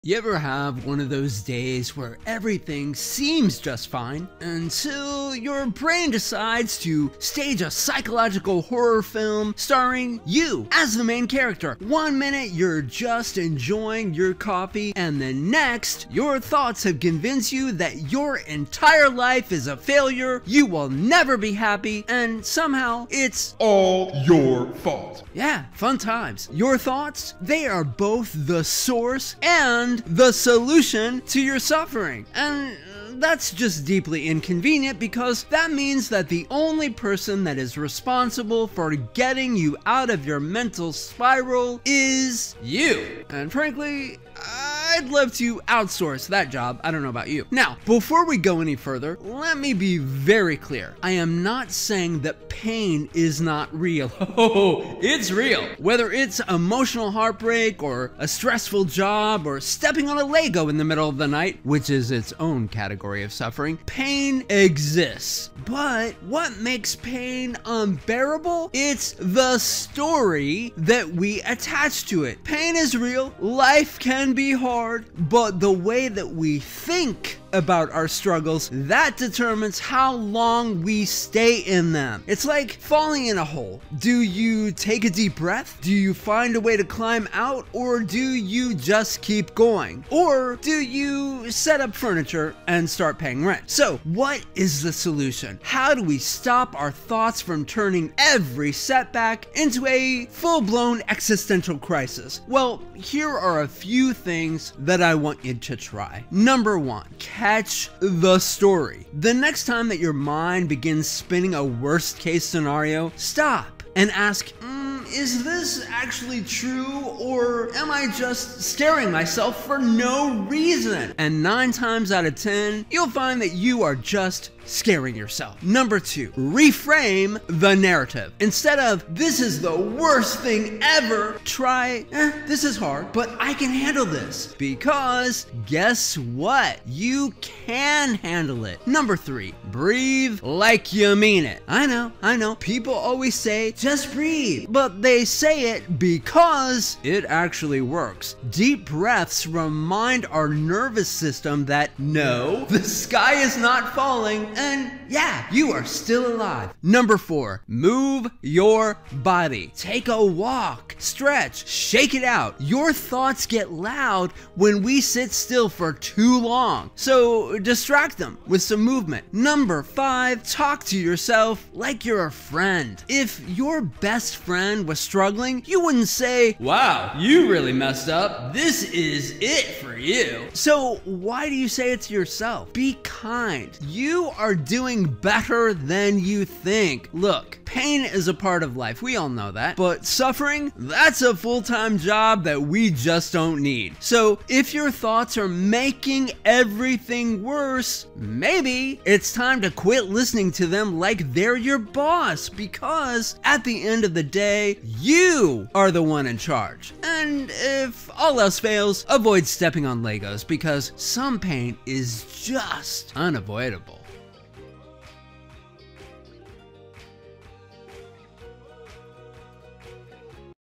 You ever have one of those days where everything seems just fine until your brain decides to stage a psychological horror film starring you as the main character? One minute you're just enjoying your coffee, and the next your thoughts have convinced you that your entire life is a failure, you will never be happy, and somehow it's all your fault. Yeah, fun times. Your thoughts, they are both the source and the solution to your suffering. And that's just deeply inconvenient, because that means that the only person that is responsible for getting you out of your mental spiral is you. And frankly, I'd love to outsource that job. I don't know about you. Now, before we go any further, let me be very clear. I am not saying that pain is not real. Oh, it's real. Whether it's emotional heartbreak or a stressful job or stepping on a Lego in the middle of the night, which is its own category of suffering, pain exists. But what makes pain unbearable? It's the story that we attach to it. Pain is real. Life can be hard, but the way that we think about our struggles, that determines how long we stay in them. It's like falling in a hole. Do you take a deep breath? Do you find a way to climb out? Or do you just keep going? Or do you set up furniture and start paying rent? So what is the solution? How do we stop our thoughts from turning every setback into a full-blown existential crisis? Well, here are a few things that I want you to try. Number one, catch the story. The next time that your mind begins spinning a worst case scenario, stop and ask, is this actually true, or am I just scaring myself for no reason? And 9 times out of 10, you'll find that you are just scaring yourself. Number two, reframe the narrative. Instead of, this is the worst thing ever, try, this is hard, but I can handle this. Because guess what? You can handle it. Number three, breathe like you mean it. I know. People always say, just breathe. But they say it because it actually works. Deep breaths remind our nervous system that no, the sky is not falling, and yeah, you are still alive. Number four, move your body. Take a walk, stretch, shake it out. Your thoughts get loud when we sit still for too long, so distract them with some movement. Number five, talk to yourself like you're a friend. If your best friend was struggling, you wouldn't say, wow, you really messed up. This is it for you. So why do you say it to yourself? Be kind. You are doing better than you think. Look, pain is a part of life. We all know that. But suffering, that's a full-time job that we just don't need. So if your thoughts are making everything worse, maybe it's time to quit listening to them like they're your boss, because at the end of the day, you are the one in charge. And if all else fails, avoid stepping on Legos, because some pain is just unavoidable.